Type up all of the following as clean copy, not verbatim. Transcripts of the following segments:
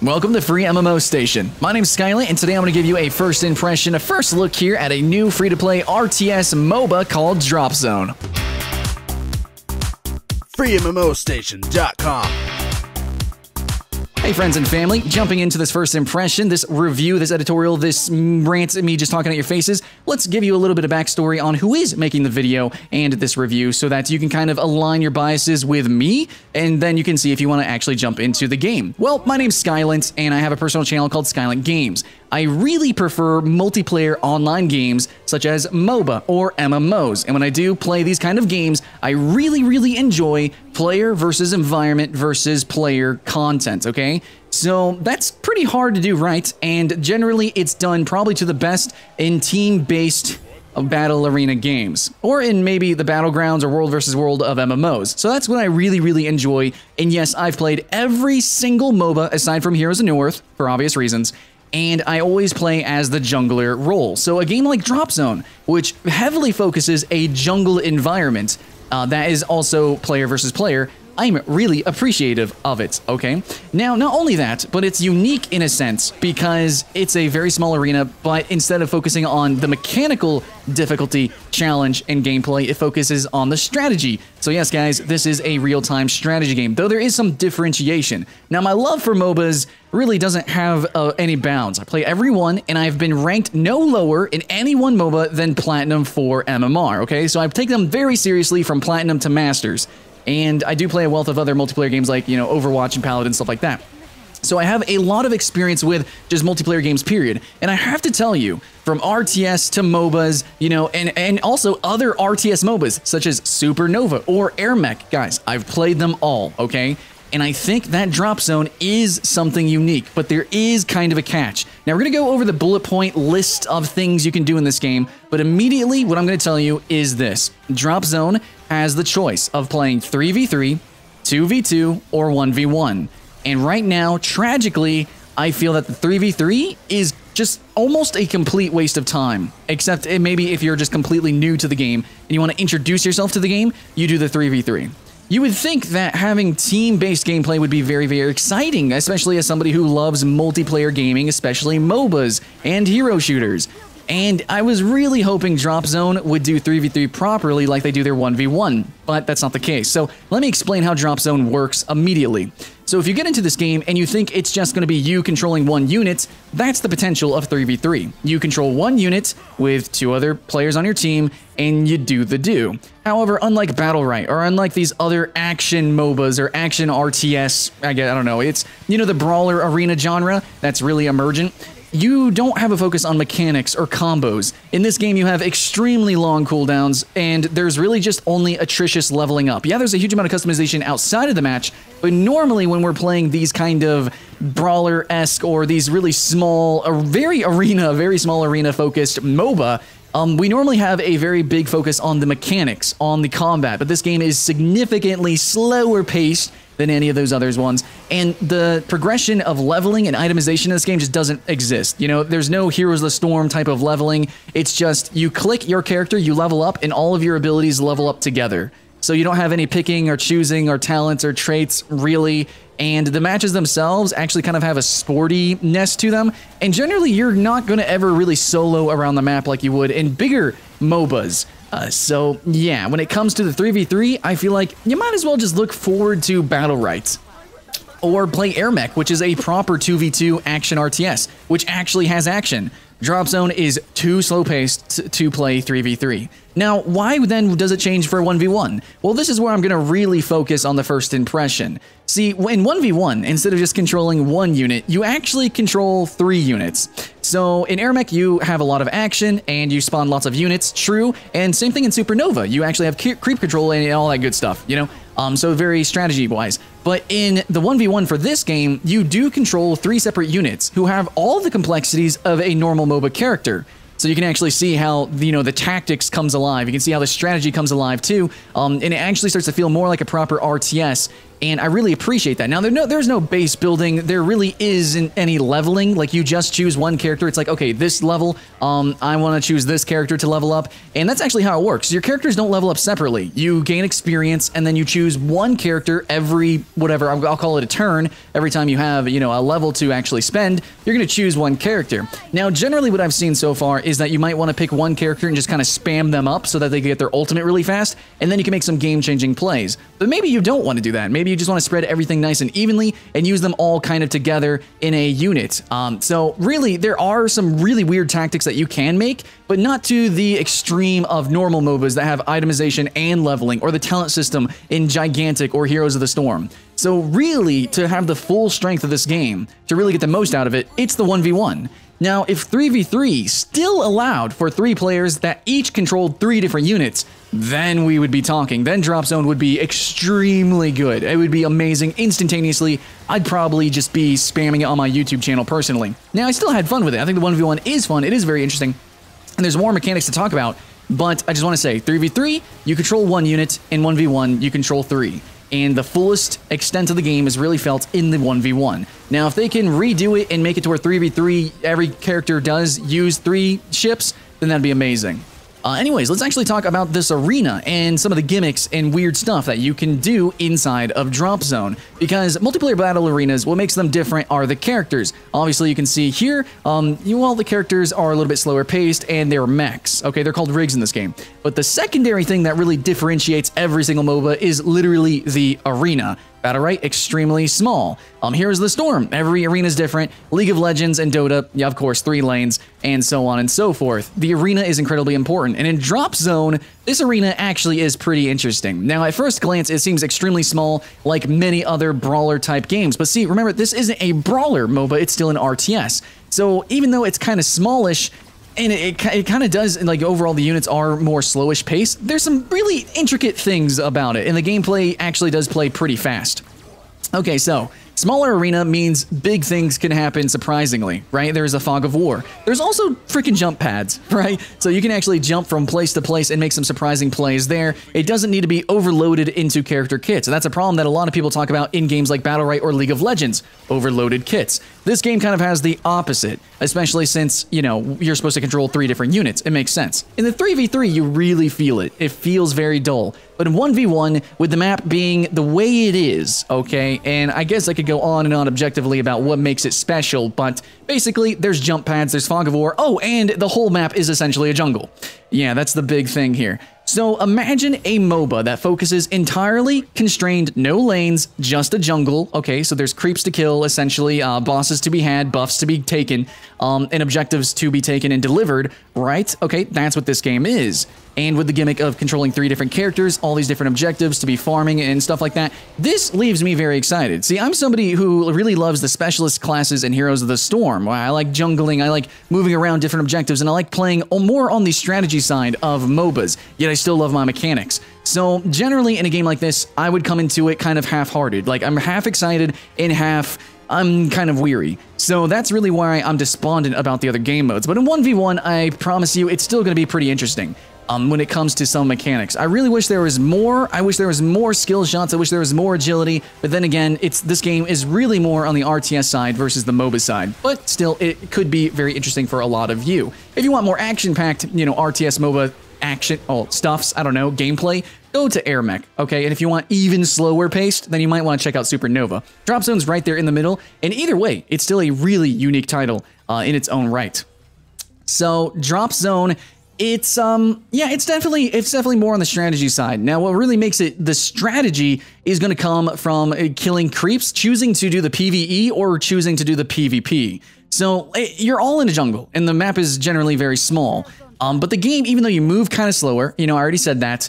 Welcome to FreeMMOStation. My name's Skylant, and today I'm going to give you a first impression, a first look here at a new free-to-play RTS MOBA called Dropzone. FreeMMOStation.com. Hey friends and family, jumping into this first impression, this review, this editorial, this rant at me just talking at your faces, let's give you a little bit of backstory on who is making the video and this review so that you can kind of align your biases with me, and then you can see if you want to actually jump into the game. Well, my name's Skylant, and I have a personal channel called Skylant Games. I really prefer multiplayer online games such as MOBA or MMOs, and when I do play these kind of games, I really enjoy player versus environment versus player content, okay? So that's pretty hard to do right, and generally it's done probably to the best in team-based battle arena games, or in maybe the battlegrounds or world versus world of MMOs. So that's what I really enjoy, and yes, I've played every single MOBA aside from Heroes of Newerth, for obvious reasons, and I always play as the jungler role. So a game like Dropzone, which heavily focuses a jungle environment, that is also player versus player, I'm really appreciative of it, okay? Now, not only that, but it's unique in a sense because it's a very small arena, but instead of focusing on the mechanical difficulty, challenge, and gameplay, it focuses on the strategy. So yes, guys, this is a real-time strategy game, though there is some differentiation. Now, my love for MOBAs really doesn't have any bounds. I play every one, and I've been ranked no lower in any one MOBA than Platinum for MMR, okay? So I take them very seriously from Platinum to Masters. And I do play a wealth of other multiplayer games like, Overwatch and Paladin, stuff like that. So I have a lot of experience with just multiplayer games, period. And I have to tell you, from RTS to MOBAs, and also other RTS MOBAs, such as Supernova or Air Mech, guys, I've played them all, okay? And I think that Dropzone is something unique, but there is kind of a catch. Now, we're going to go over the bullet point list of things you can do in this game, but immediately what I'm going to tell you is this. Dropzone has the choice of playing 3v3, 2v2, or 1v1. And right now, tragically, I feel that the 3v3 is just almost a complete waste of time. Except maybe if you're just completely new to the game and you want to introduce yourself to the game, you do the 3v3. You would think that having team-based gameplay would be very exciting, especially as somebody who loves multiplayer gaming, especially MOBAs and hero shooters. And I was really hoping Dropzone would do 3v3 properly like they do their 1v1, but that's not the case. So let me explain how Dropzone works immediately. So if you get into this game and you think it's just going to be you controlling one unit, that's the potential of 3v3. You control one unit with two other players on your team, and you do the do. However, unlike Battlerite, or unlike these other action MOBAs or action RTS, I don't know, it's, the brawler arena genre that's really emergent, you don't have a focus on mechanics or combos. In this game, you have extremely long cooldowns, and there's really just only atrocious leveling up. Yeah, there's a huge amount of customization outside of the match, but normally when we're playing these kind of brawler-esque or these really small, very small arena-focused MOBA, we normally have a very big focus on the mechanics, on the combat, but this game is significantly slower paced than any of those other ones, and the progression of leveling and itemization in this game just doesn't exist. There's no Heroes of the Storm type of leveling. It's just you click your character, you level up, and all of your abilities level up together. So you don't have any picking or choosing or talents or traits, really, and the matches themselves actually kind of have a sportiness to them, and generally you're not going to ever really solo around the map like you would in bigger MOBAs. So yeah, when it comes to the 3v3, I feel like you might as well just look forward to Battlerite. Or play Air Mech, which is a proper 2v2 action RTS, which actually has action. Dropzone is too slow-paced to play 3v3. Now, why then does it change for 1v1? Well, this is where I'm going to really focus on the first impression. See, in 1v1, instead of just controlling one unit, you actually control 3 units. So in Air Mech, you have a lot of action, and you spawn lots of units, true, and same thing in Supernova. You actually have creep control and all that good stuff, so very strategy-wise. But in the 1v1 for this game, you do control 3 separate units who have all the complexities of a normal MOBA character. So you can actually see how, the tactics comes alive. You can see how the strategy comes alive too, and it actually starts to feel more like a proper RTS. and I really appreciate that. Now, there's no base building. There really isn't any leveling. Like, you just choose one character. It's like, okay, this level, I want to choose this character to level up, and that's actually how it works. Your characters don't level up separately. You gain experience, and then you choose one character every, whatever, I'll call it a turn. Every time you have, you know, a level to actually spend, you're going to choose one character. Now, generally what I've seen so far is that you might want to pick one character and just kind of spam them up so that they can get their ultimate really fast, and then you can make some game-changing plays. But maybe you don't want to do that. Maybe you just want to spread everything nice and evenly and use them all kind of together in a unit. So really, there are some really weird tactics that you can make, but not to the extreme of normal MOBAs that have itemization and leveling, or the talent system in Gigantic or Heroes of the Storm. So really, to have the full strength of this game, to really get the most out of it, it's the 1v1. Now, if 3v3 still allowed for 3 players that each controlled 3 different units, then we would be talking. Then Dropzone would be extremely good. It would be amazing instantaneously. I'd probably just be spamming it on my YouTube channel personally. Now, I still had fun with it. I think the 1v1 is fun. It is very interesting. And there's more mechanics to talk about, but I just want to say, 3v3, you control 1 unit, and 1v1, you control 3. And the fullest extent of the game is really felt in the 1v1. Now, if they can redo it and make it to where 3v3, every character does use 3 ships, then that'd be amazing. Anyways, let's actually talk about this arena and some of the gimmicks and weird stuff that you can do inside of Dropzone. Because multiplayer battle arenas, what makes them different are the characters. Obviously, you can see here, well, the characters are a little bit slower paced and they're mechs. Okay, they're called rigs in this game. But the secondary thing that really differentiates every single MOBA is literally the arena. Battle right, extremely small. Here's the Storm. Every arena is different. League of Legends and Dota, yeah, of course, 3 lanes, and so on and so forth. The arena is incredibly important, and in Dropzone, this arena actually is pretty interesting. Now, at first glance, it seems extremely small, like many other brawler-type games. But see, remember, this isn't a brawler MOBA, it's still an RTS. So even though it's kind of smallish, and it kind of does, like, overall the units are more slowish paced, there's some really intricate things about it, and the gameplay actually does play pretty fast. Okay, so smaller arena means big things can happen surprisingly, right? There's a fog of war. There's also freaking jump pads, right? So you can actually jump from place to place and make some surprising plays there. It doesn't need to be overloaded into character kits. And that's a problem that a lot of people talk about in games like Battlerite or League of Legends, overloaded kits. This game kind of has the opposite, especially since, you know, you're supposed to control 3 different units. It makes sense. In the 3v3, you really feel it. It feels very dull. But in 1v1, with the map being the way it is, okay, and I guess I could go on and on objectively about what makes it special, but basically, there's jump pads, there's fog of war, oh, and the whole map is essentially a jungle. Yeah, that's the big thing here. So imagine a MOBA that focuses entirely constrained, no lanes, just a jungle. Okay, so there's creeps to kill, essentially, bosses to be had, buffs to be taken, and objectives to be taken and delivered, right? Okay, that's what this game is. And with the gimmick of controlling 3 different characters, all these different objectives to be farming and stuff like that, this leaves me very excited. See, I'm somebody who really loves the specialist classes in Heroes of the Storm. I like jungling, I like moving around different objectives, and I like playing more on the strategy side of MOBAs, yet I still love my mechanics. So generally in a game like this, I would come into it kind of half-hearted. Like, I'm half excited and half I'm kind of weary. So that's really why I'm despondent about the other game modes. But in 1v1, I promise you, it's still going to be pretty interesting. When it comes to some mechanics. I really wish there was more. I wish there was more skill shots. I wish there was more agility. But then again, this game is really more on the RTS side versus the MOBA side. But still, it could be very interesting for a lot of you. If you want more action-packed, you know, RTS MOBA action, stuffs, I don't know, gameplay, go to AirMech, okay? And if you want even slower paced, then you might want to check out Supernova. Dropzone's right there in the middle. And either way, it's still a really unique title in its own right. So Dropzone, it's definitely more on the strategy side. Now, what really makes it the strategy is going to come from killing creeps, choosing to do the PvE or choosing to do the PvP. So you're all in a jungle, and the map is generally very small. But the game, even though you move kind of slower, you know, I already said that,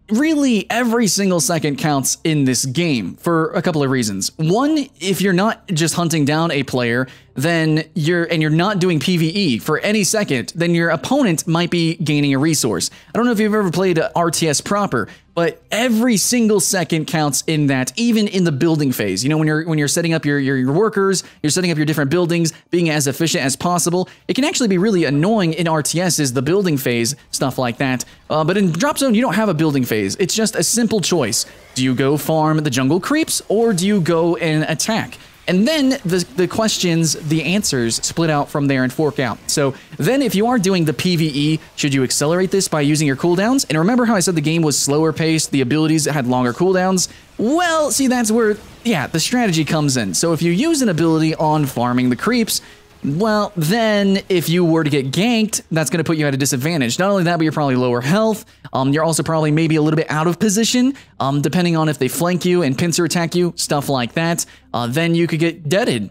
really every single second counts in this game for a couple of reasons. One, if you're not just hunting down a player, then you're not doing PvE for any second, then your opponent might be gaining a resource. I don't know if you've ever played RTS proper, but every single second counts in that, even in the building phase. You know, when you're setting up your workers, you're setting up your different buildings, being as efficient as possible. It can actually be really annoying in RTSs, the building phase, stuff like that. But in Dropzone, you don't have a building phase. It's just a simple choice. Do you go farm the jungle creeps, or do you go and attack? And then the questions, the answers split out from there and fork out. So then if you are doing the PvE, should you accelerate this by using your cooldowns? And remember how I said the game was slower paced, the abilities had longer cooldowns? Well, see, that's where, yeah, the strategy comes in. So if you use an ability on farming the creeps, well, then if you were to get ganked, that's going to put you at a disadvantage. Not only that, but you're probably lower health. You're also probably maybe a little bit out of position, depending on if they flank you and pincer attack you, stuff like that. Then you could get deaded.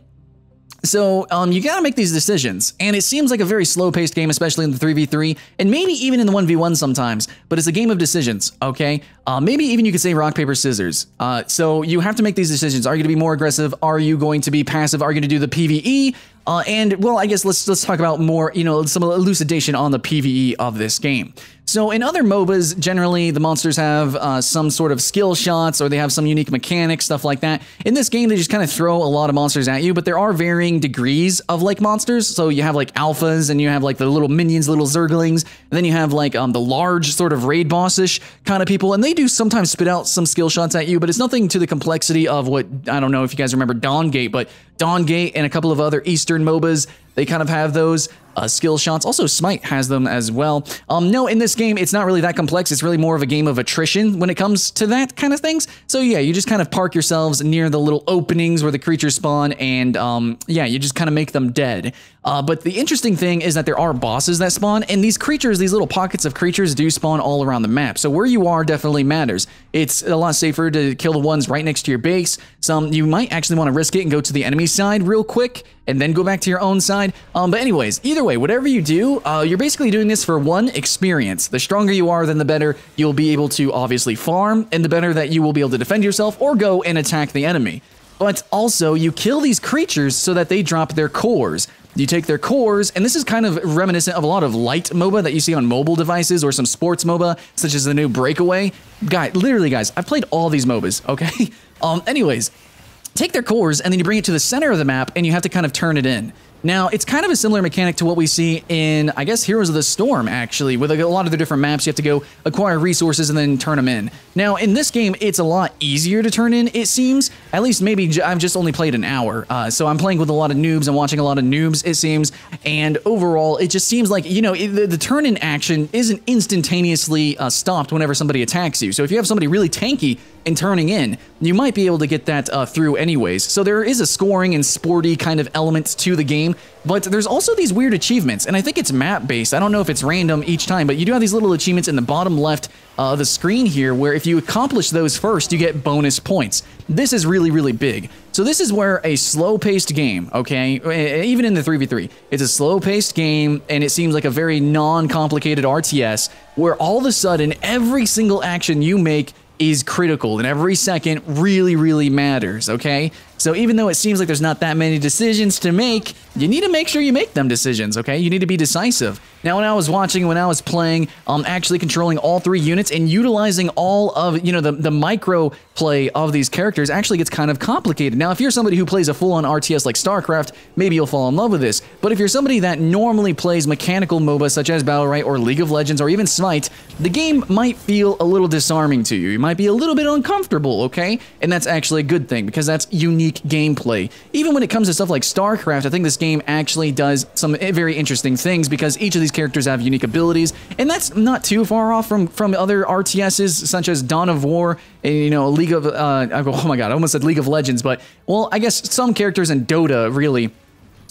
So you gotta make these decisions, and it seems like a very slow-paced game, especially in the 3v3, and maybe even in the 1v1 sometimes, but it's a game of decisions, okay? Maybe even you could say rock, paper, scissors. So you have to make these decisions. Are you gonna be more aggressive? Are you going to be passive? Are you gonna do the PvE? And, well, I guess let's talk about more, you know, some elucidation on the PvE of this game. So in other MOBAs, generally the monsters have some sort of skill shots, or they have some unique mechanics, stuff like that. In this game, they just kind of throw a lot of monsters at you, but there are varying degrees of like monsters. So you have like alphas, and you have like the little minions, little zerglings, and then you have like the large sort of raid bossish kind of people, and they do sometimes spit out some skill shots at you, but it's nothing to the complexity of what, I don't know if you guys remember Dawngate, but Dawngate and a couple of other Eastern MOBAs, they kind of have those skill shots. Also, Smite has them as well. No, in this game, it's not really that complex. It's really more of a game of attrition when it comes to that kind of things. So yeah, you just kind of park yourselves near the little openings where the creatures spawn, and yeah, you just kind of make them dead. But the interesting thing is that there are bosses that spawn, and these creatures, these little pockets of creatures do spawn all around the map. So where you are definitely matters. It's a lot safer to kill the ones right next to your base. Some you might actually want to risk it and go to the enemy side real quick, and then go back to your own side. But anyways, either way, whatever you do, you're basically doing this for one, experience. The stronger you are, then the better you'll be able to obviously farm, and the better that you will be able to defend yourself or go and attack the enemy. But also, you kill these creatures so that they drop their cores. You take their cores, and this is kind of reminiscent of a lot of light MOBA that you see on mobile devices, or some sports MOBA, such as the new Breakaway. Literally, guys, I've played all these MOBAs, okay? Anyways, take their cores, and then you bring it to the center of the map, and you have to kind of turn it in. Now, it's kind of a similar mechanic to what we see in, I guess, Heroes of the Storm, actually. With a lot of the different maps, you have to go acquire resources and then turn them in. Now, in this game, it's a lot easier to turn in, it seems. At least maybe I've just only played an hour. So I'm playing with a lot of noobs and watching a lot of noobs, it seems. And overall, it just seems like, you know, the turn-in action isn't instantaneously stopped whenever somebody attacks you. So if you have somebody really tanky and turning in, you might be able to get that through anyways. So there is a scoring and sporty kind of elements to the game, but there's also these weird achievements, and I think it's map-based. I don't know if it's random each time, but you do have these little achievements in the bottom left of the screen here, where if you accomplish those first, you get bonus points. This is really, really big. So this is where a slow-paced game, okay, even in the 3v3, it's a slow-paced game, and it seems like a very non-complicated RTS, where all of a sudden, every single action you make is critical, and every second really, really matters, okay? So even though it seems like there's not that many decisions to make, you need to make sure you make them decisions, okay? You need to be decisive. Now, when I was watching, when I was playing, actually controlling all three units and utilizing all of, you know, the micro play of these characters actually gets kind of complicated. Now, if you're somebody who plays a full-on RTS like StarCraft, maybe you'll fall in love with this. But if you're somebody that normally plays mechanical MOBA such as Battlerite or League of Legends or even Smite, the game might feel a little disarming to you. You might be a little bit uncomfortable, okay? And that's actually a good thing, because that's unique gameplay. Even when it comes to stuff like StarCraft, I think this game actually does some very interesting things, because each of these characters have unique abilities, and that's not too far off from other RTSs such as Dawn of War, and, you know, League of oh my god, I almost said League of Legends, but, well, I guess some characters in Dota, really.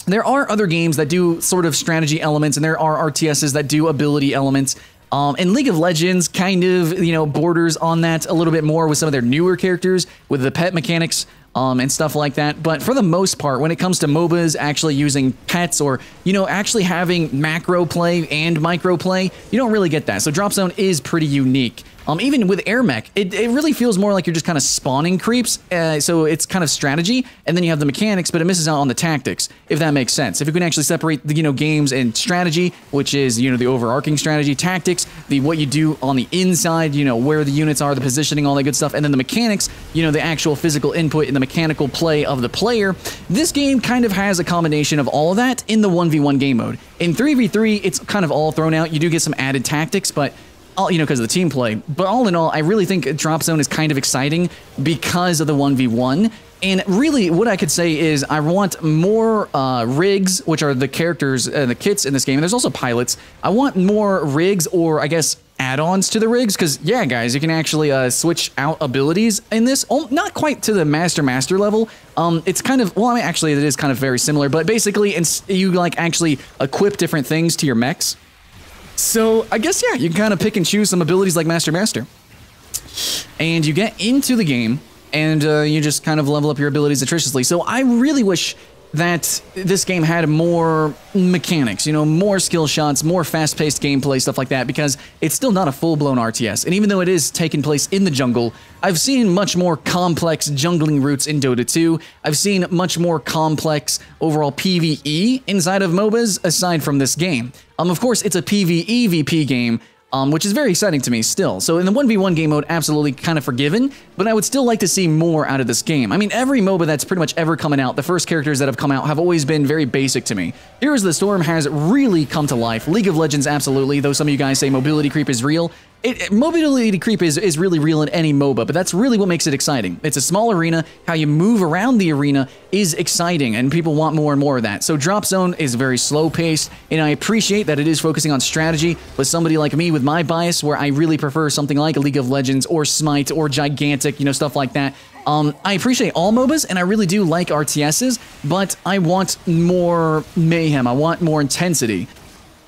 There are other games that do sort of strategy elements, and there are RTSs that do ability elements. And League of Legends kind of, you know, borders on that a little bit more with some of their newer characters, with the pet mechanics, and stuff like that. But for the most part, when it comes to MOBAs actually using pets, or, you know, actually having macro play and micro play, you don't really get that. So Dropzone is pretty unique. Even with Air Mech, it really feels more like you're just kind of spawning creeps. So it's kind of strategy, and then you have the mechanics, but it misses out on the tactics, if that makes sense. If you can actually separate the games and strategy, which is the overarching strategy, tactics, what you do on the inside, where the units are, the positioning, all that good stuff, and then the mechanics, the actual physical input and the mechanical play of the player. This game kind of has a combination of all of that in the 1v1 game mode. In 3v3, it's kind of all thrown out. You do get some added tactics, but because of the team play. But all in all, I really think Dropzone is kind of exciting because of the 1v1. And really, what I could say is I want more rigs, which are the characters, the kits in this game. And there's also pilots. I want more rigs, or I guess add-ons to the rigs, because yeah, guys, you can actually switch out abilities in this. Not quite to the master level. It's kind of, well, I mean, actually, it is kind of very similar. But basically, you like actually equip different things to your mechs. So I guess, yeah, you can kind of pick and choose some abilities like Master. And you get into the game, and you just kind of level up your abilities attraciously. So I really wish that this game had more mechanics, more skill shots, more fast-paced gameplay, stuff like that, because it's still not a full-blown RTS. And even though it is taking place in the jungle, I've seen much more complex jungling routes in Dota 2. I've seen much more complex overall PvE inside of MOBAs aside from this game. Of course, it's a PvE VP game, which is very exciting to me still. So in the 1v1 game mode, absolutely kind of forgiven, but I would still like to see more out of this game. I mean, every MOBA that's pretty much ever coming out, the first characters that have come out have always been very basic to me. Heroes of the Storm has really come to life. League of Legends, absolutely, though some of you guys say mobility creep is real. Mobility creep is really real in any MOBA, but that's really what makes it exciting. It's a small arena. How you move around the arena is exciting, and people want more and more of that. So Dropzone is very slow-paced, and I appreciate that it is focusing on strategy, but somebody like me with my bias, where I really prefer something like League of Legends or Smite or Gigantic, stuff like that. I appreciate all MOBAs, and I really do like RTSs, but I want more mayhem. I want more intensity.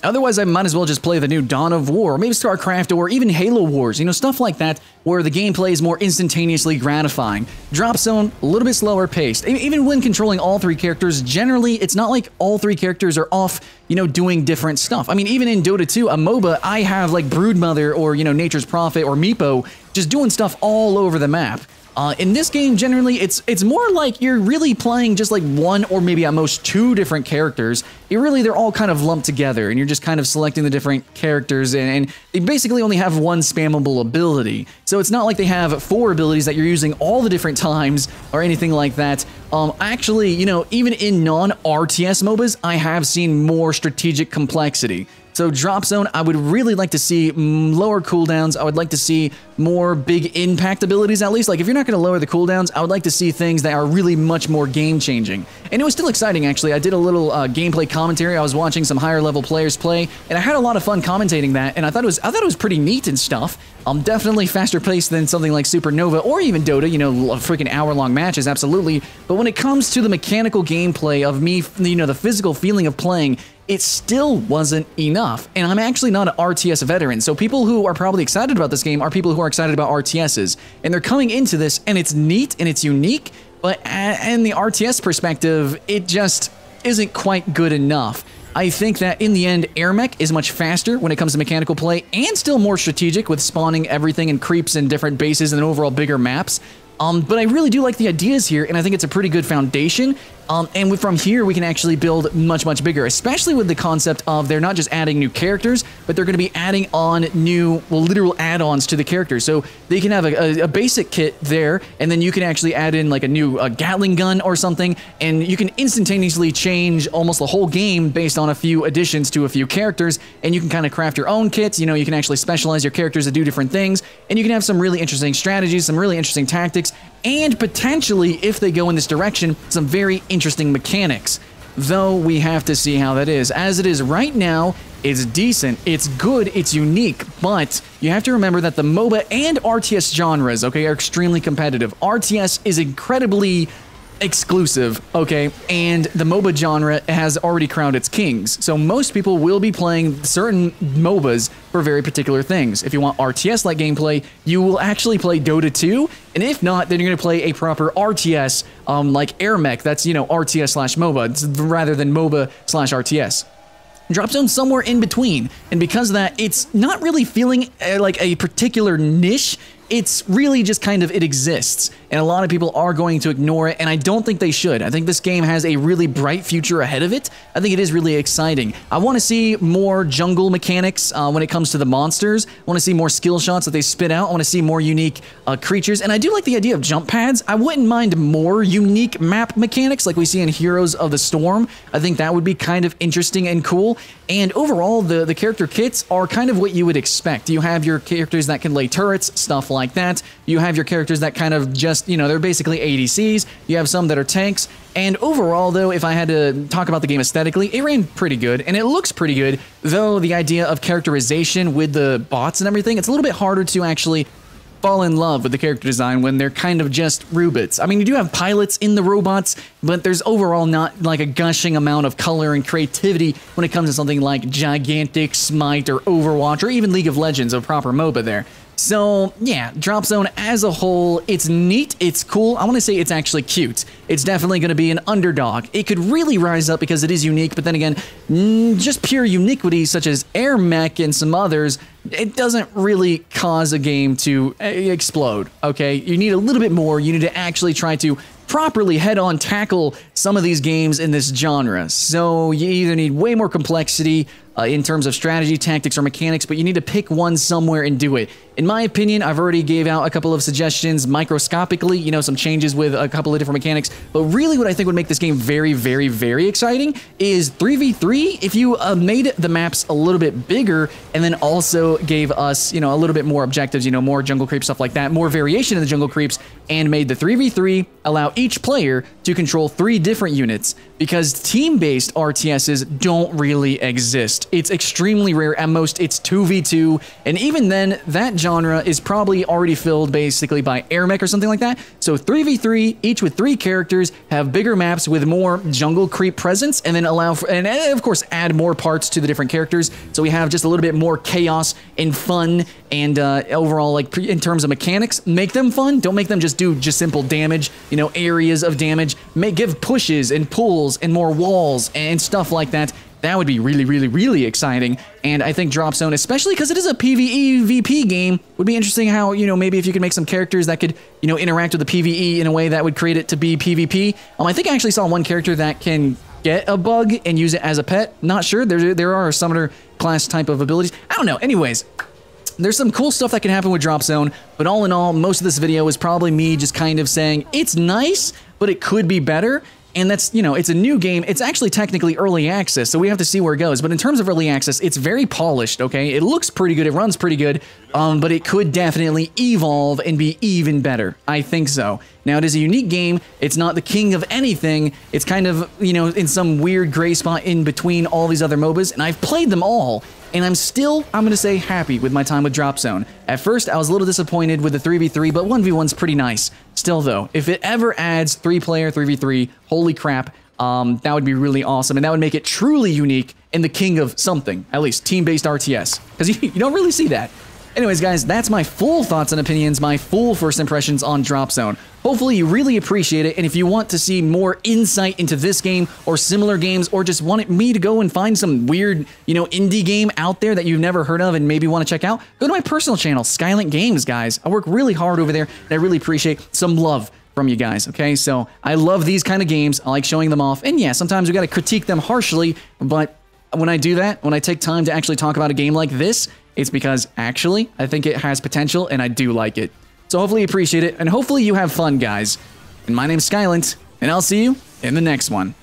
Otherwise, I might as well just play the new Dawn of War, or maybe StarCraft, or even Halo Wars, stuff like that, where the gameplay is more instantaneously gratifying. Dropzone, a little bit slower paced. Even when controlling all three characters, generally, it's not like all three characters are off, doing different stuff. I mean, even in Dota 2, a MOBA, I have like Broodmother, or, Nature's Prophet, or Meepo, just doing stuff all over the map. In this game, generally, it's more like you're really playing just like one or maybe at most two different characters. They're all kind of lumped together, and you're just kind of selecting the different characters, and they basically only have one spammable ability. So it's not like they have 4 abilities that you're using all the different times or anything like that. Actually, even in non-RTS MOBAs, I have seen more strategic complexity. So Dropzone, I would really like to see lower cooldowns. I would like to see more big impact abilities, at least. Like, if you're not going to lower the cooldowns, I would like to see things that are really much more game-changing. And it was still exciting, actually. I did a little gameplay commentary. I was watching some higher-level players play, and I had a lot of fun commentating that, and I thought it was pretty neat and stuff. Definitely faster-paced than something like Supernova or even Dota, freaking hour-long matches, absolutely. But when it comes to the mechanical gameplay of me, the physical feeling of playing, it still wasn't enough. And I'm actually not an RTS veteran, so people who are probably excited about this game are people who are excited about RTSs. And they're coming into this, and it's neat, and it's unique, but in the RTS perspective, it just isn't quite good enough. I think that in the end, Air Mech is much faster when it comes to mechanical play, and still more strategic with spawning everything and creeps and different bases and overall bigger maps. But I really do like the ideas here, and I think it's a pretty good foundation. And from here, we can actually build much, much bigger, especially with the concept of they're not just adding new characters, but they're going to be adding on new, well, literal add-ons to the characters. So they can have a basic kit there, and then you can actually add in like a new Gatling gun or something, and you can instantaneously change almost the whole game based on a few additions to a few characters, and you can kind of craft your own kits. You can actually specialize your characters to do different things, and you can have some really interesting strategies, some really interesting tactics, and potentially, if they go in this direction, some very interesting mechanics. Though we have to see how that is. As it is right now, it's decent, it's good, it's unique, but you have to remember that the MOBA and RTS genres, okay, are extremely competitive. RTS is incredibly exclusive, okay, and the MOBA genre has already crowned its kings. So most people will be playing certain MOBAs for very particular things. If you want RTS-like gameplay, you will actually play Dota 2, and if not, then you're going to play a proper RTS, like Air Mech, that's, RTS/MOBA, rather than MOBA/RTS. Dropzone's somewhere in between, and because of that, it's not really feeling like a particular niche. It's really just kind of, it exists, and a lot of people are going to ignore it, and I don't think they should. I think this game has a really bright future ahead of it. I think it is really exciting. I want to see more jungle mechanics when it comes to the monsters. I want to see more skill shots that they spit out. I want to see more unique creatures, and I do like the idea of jump pads. I wouldn't mind more unique map mechanics like we see in Heroes of the Storm. I think that would be kind of interesting and cool, and overall, the character kits are kind of what you would expect. You have your characters that can lay turrets, stuff like that. You have your characters that kind of just, you know, they're basically ADCs. You have some that are tanks. And overall, though, if I had to talk about the game aesthetically, it ran pretty good, and it looks pretty good, though the idea of characterization with the bots and everything, it's a little bit harder to actually fall in love with the character design when they're kind of just robots. I mean, you do have pilots in the robots, but there's overall not like a gushing amount of color and creativity when it comes to something like Gigantic, Smite, or Overwatch, or even League of Legends, a proper MOBA there. So, yeah, Dropzone as a whole, it's neat, it's cool. I want to say it's actually cute. It's definitely going to be an underdog. It could really rise up because it is unique, but then again, just pure uniquity such as Air Mech and some others, it doesn't really cause a game to explode, okay? You need a little bit more. You need to actually try to properly head-on tackle some of these games in this genre. So you either need way more complexity in terms of strategy, tactics, or mechanics, but you need to pick one somewhere and do it. In my opinion, I've already gave out a couple of suggestions microscopically, you know, some changes with a couple of different mechanics, but really what I think would make this game very, very, very exciting is 3v3. If you made the maps a little bit bigger and then also gave us, you know, a little bit more objectives, you know, more jungle creep, stuff like that, more variation in the jungle creeps, and made the 3v3 allow each player to control 3 different units, because team-based RTSs don't really exist. It's extremely rare. At most, it's 2v2, and even then, that genre is probably already filled basically by Air Mech or something like that. So 3v3, each with 3 characters, have bigger maps with more jungle creep presence, and then allow for, and of course, add more parts to the different characters. So we have just a little bit more chaos and fun, and overall, like in terms of mechanics, make them fun. Don't make them just do just simple damage, you know, areas of damage. Give pushes and pulls and more walls and stuff like that. That would be really, really, really exciting. And I think Dropzone, especially because it is a PvE game, would be interesting how, you know, maybe if you could make some characters that could, you know, interact with the PvE in a way that would create it to be PvP. I think I actually saw one character that can get a bug and use it as a pet. Not sure. There are summoner class type of abilities. I don't know. Anyways, there's some cool stuff that can happen with Dropzone, but all in all, most of this video is probably me just kind of saying it's nice, but it could be better. And that's, you know, it's a new game. It's actually technically early access, so we have to see where it goes. But in terms of early access, it's very polished, okay? It looks pretty good. It runs pretty good, but it could definitely evolve and be even better. I think so. Now, it is a unique game. It's not the king of anything. It's kind of, you know, in some weird gray spot in between all these other MOBAs, and I've played them all. And I'm going to say, happy with my time with Dropzone. At first, I was a little disappointed with the 3v3, but 1v1's pretty nice. Still, though, if it ever adds 3-player 3v3, holy crap, that would be really awesome. And that would make it truly unique and the king of something, at least team-based RTS. Because you don't really see that. Anyways, guys, that's my full thoughts and opinions, my full first impressions on Dropzone. Hopefully you really appreciate it, and if you want to see more insight into this game or similar games, or just wanted me to go and find some weird, you know, indie game out there that you've never heard of and maybe want to check out, go to my personal channel, Skylink Games, guys. I work really hard over there, and I really appreciate some love from you guys, okay? So I love these kind of games. I like showing them off, and yeah, sometimes we got to critique them harshly, but when I do that, when I take time to actually talk about a game like this, it's because, actually, I think it has potential, and I do like it. So hopefully you appreciate it, and hopefully you have fun, guys. And my name's Skylint, and I'll see you in the next one.